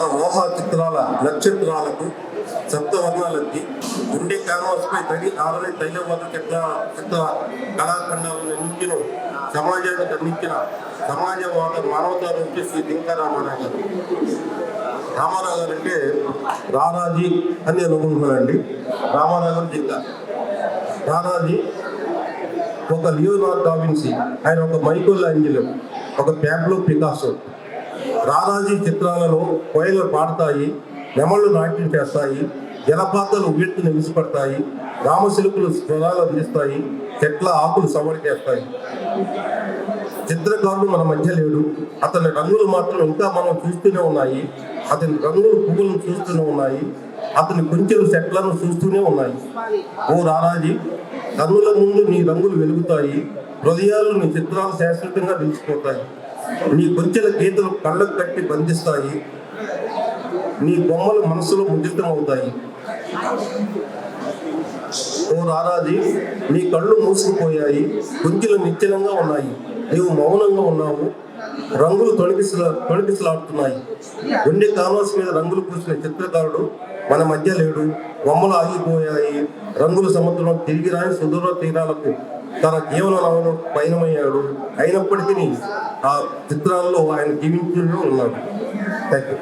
తన మోహ చిత్రాల నక్షత్రాలకు సప్తవర్ణాలకి గుండె క్యాన్వాస్పై తడి ఆరని తైలవాద చిత్ర కళాఖండాలను నింపిన సమాజానికి అందించిన సమాజవాద మానవతా నుంచి శ్రీ దింకా రామారావు గారు. రామారావు గారు అంటే రారాజీ అని అనుకుంటున్నానండి. రామారావు గారు జింకా. రారాజీ ఒక లియోనార్డో డా విన్సీ, ఆయన ఒక మైకేల్ ఏంజెలో, ఒక ప్యాబ్లో పికాసో. రారాజీ చిత్రాలలో కోయలు పాడతాయి, నెమళ్ళు నాట్యం చేస్తాయి, జలపాతాలు ఉవ్వెత్తున విసిపడతాయి, రామశిల్పులు స్వరాలు అందిస్తాయి, చెట్ల ఆకులు సవడి చేస్తాయి. చిత్రకారుడు మన మధ్య లేడు, అతని రంగులు మాత్రం ఇంకా మనం చూస్తూనే ఉన్నాయి. అతని రంగులు పువ్వులను చూస్తూనే ఉన్నాయి, అతని కొంచెలు చెట్లను చూస్తూనే ఉన్నాయి. ఓ రారాజీ, కన్నుల ముందు నీ రంగులు వెలుగుతాయి, హృదయాలు నీ చిత్రాలు శాశ్వతంగా నిలిచిపోతాయి. నీ కొంచెల గీతలు కళ్ళకు కట్టి బంధిస్తాయి, నీ బొమ్మలు మనసులో ముద్రితం అవుతాయి. ఓ రారాజీ, నీ కళ్ళు మూసుకుపోయాయి, కొంచెలు నిశ్చలంగా ఉన్నాయి, నీవు మౌనంగా ఉన్నావు, రంగులు తొణికిసలాడుతున్నాయి. గుండె కాన్వాస్ మీద రంగులు పూసిన చిత్రకారుడు మన మధ్య లేడు, బొమ్మలు ఆగిపోయాయి, రంగుల సముద్రం తిరిగి రాని సుదూర తీరాలకు తన జీవన నవను పయనమయ్యాడు. అయినప్పటికీ ఆ చిత్రాల్లో ఆయన జీవించుతూనే ఉన్నాడు. Thank you.